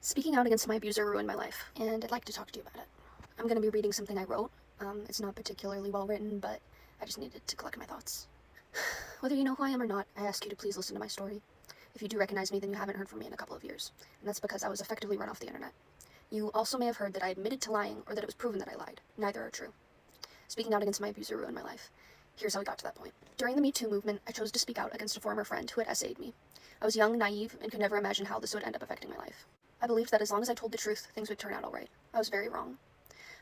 Speaking out against my abuser ruined my life, and I'd like to talk to you about it. I'm going to be reading something I wrote. It's not particularly well written, but I just needed to collect my thoughts. Whether you know who I am or not, I ask you to please listen to my story. If you do recognize me, then you haven't heard from me in a couple of years, and that's because I was effectively run off the internet. You also may have heard that I admitted to lying or that it was proven that I lied. Neither are true. Speaking out against my abuser ruined my life. Here's how we got to that point. During the Me Too movement, I chose to speak out against a former friend who had essayed me. I was young, naive, and could never imagine how this would end up affecting my life. I believed that as long as I told the truth, things would turn out alright. I was very wrong.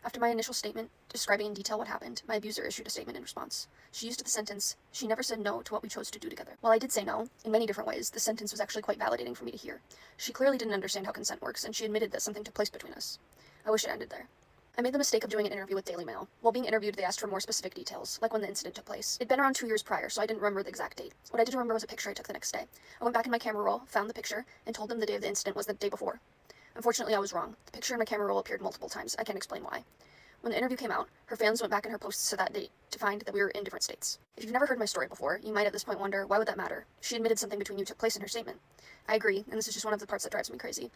After my initial statement, describing in detail what happened, my abuser issued a statement in response. She used the sentence, "She never said no to what we chose to do together." While I did say no, in many different ways, the sentence was actually quite validating for me to hear. She clearly didn't understand how consent works, and she admitted that something took place between us. I wish it ended there. I made the mistake of doing an interview with Daily Mail. While being interviewed, they asked for more specific details, like when the incident took place. It'd been around 2 years prior, so I didn't remember the exact date. What I did remember was a picture I took the next day. I went back in my camera roll, found the picture, and told them the day of the incident was the day before. Unfortunately, I was wrong. The picture in my camera roll appeared multiple times. I can't explain why. When the interview came out, her fans went back in her posts to that date to find that we were in different states. If you've never heard my story before, you might at this point wonder, why would that matter? She admitted something between you took place in her statement. I agree, and this is just one of the parts that drives me crazy.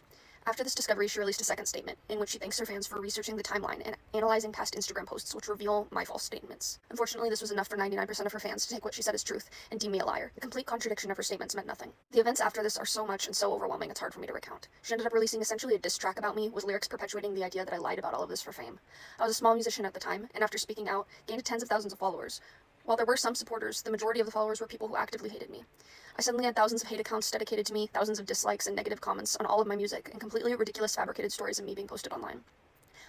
After this discovery, she released a second statement, in which she thanks her fans for researching the timeline and analyzing past Instagram posts which reveal my false statements. Unfortunately, this was enough for 99% of her fans to take what she said as truth and deem me a liar. The complete contradiction of her statements meant nothing. The events after this are so much and so overwhelming it's hard for me to recount. She ended up releasing essentially a diss track about me, with lyrics perpetuating the idea that I lied about all of this for fame. I was a small musician at the time, and after speaking out, gained tens of thousands of followers. While there were some supporters, the majority of the followers were people who actively hated me. I suddenly had thousands of hate accounts dedicated to me, thousands of dislikes and negative comments on all of my music, and completely ridiculous fabricated stories of me being posted online.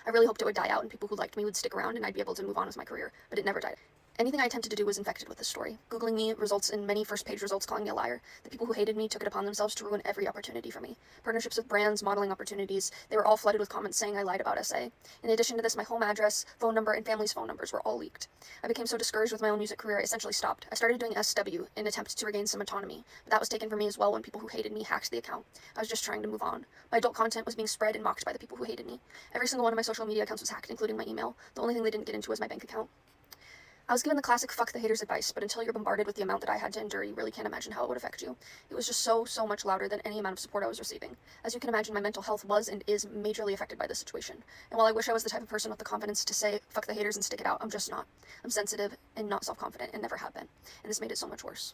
I really hoped it would die out and people who liked me would stick around and I'd be able to move on with my career, but it never died. Anything I attempted to do was infected with this story. Googling me results in many first-page results calling me a liar. The people who hated me took it upon themselves to ruin every opportunity for me. Partnerships with brands, modeling opportunities, they were all flooded with comments saying I lied about SA. In addition to this, my home address, phone number, and family's phone numbers were all leaked. I became so discouraged with my own music career, I essentially stopped. I started doing SW in an attempt to regain some autonomy, but that was taken from me as well when people who hated me hacked the account. I was just trying to move on. My adult content was being spread and mocked by the people who hated me. Every single one of my social media accounts was hacked, including my email. The only thing they didn't get into was my bank account. I was given the classic fuck the haters advice, but until you're bombarded with the amount that I had to endure, you really can't imagine how it would affect you. It was just so much louder than any amount of support I was receiving. As you can imagine, my mental health was and is majorly affected by this situation. And while I wish I was the type of person with the confidence to say fuck the haters and stick it out, I'm just not. I'm sensitive and not self-confident and never have been. And this made it so much worse.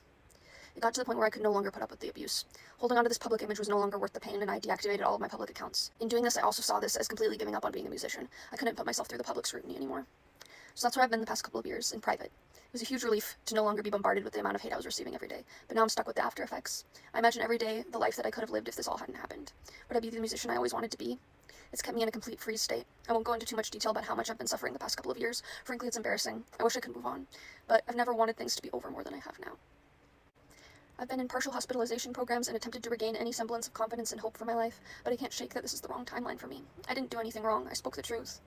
It got to the point where I could no longer put up with the abuse. Holding onto this public image was no longer worth the pain, and I deactivated all of my public accounts. In doing this, I also saw this as completely giving up on being a musician. I couldn't put myself through the public scrutiny anymore. So that's where I've been the past couple of years, in private. It was a huge relief to no longer be bombarded with the amount of hate I was receiving every day, but now I'm stuck with the after effects. I imagine every day the life that I could have lived if this all hadn't happened. Would I be the musician I always wanted to be? It's kept me in a complete freeze state. I won't go into too much detail about how much I've been suffering the past couple of years. Frankly, it's embarrassing. I wish I could move on, but I've never wanted things to be over more than I have now. I've been in partial hospitalization programs and attempted to regain any semblance of confidence and hope for my life, but I can't shake that this is the wrong timeline for me. I didn't do anything wrong. I spoke the truth.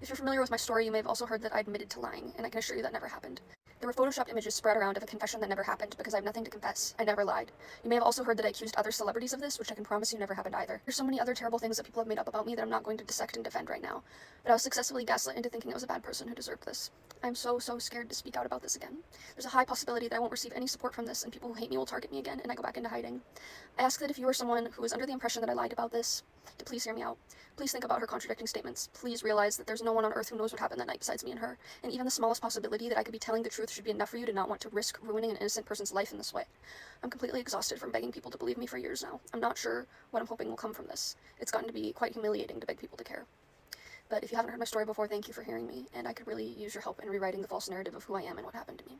If you're familiar with my story, you may have also heard that I admitted to lying, and I can assure you that never happened. There were photoshopped images spread around of a confession that never happened because I have nothing to confess. I never lied. You may have also heard that I accused other celebrities of this, which I can promise you never happened either. There's so many other terrible things that people have made up about me that I'm not going to dissect and defend right now, but I was successfully gaslit into thinking I was a bad person who deserved this. I'm so scared to speak out about this again. There's a high possibility that I won't receive any support from this, and people who hate me will target me again, and I go back into hiding. I ask that if you are someone who is under the impression that I lied about this, to please hear me out. Please think about her contradicting statements. Please realize that there's no one on earth who knows what happened that night besides me and her, and even the smallest possibility that I could be telling the truth should be enough for you to not want to risk ruining an innocent person's life in this way. I'm completely exhausted from begging people to believe me for years now. I'm not sure what I'm hoping will come from this. It's gotten to be quite humiliating to beg people to care. But if you haven't heard my story before, thank you for hearing me, and I could really use your help in rewriting the false narrative of who I am and what happened to me.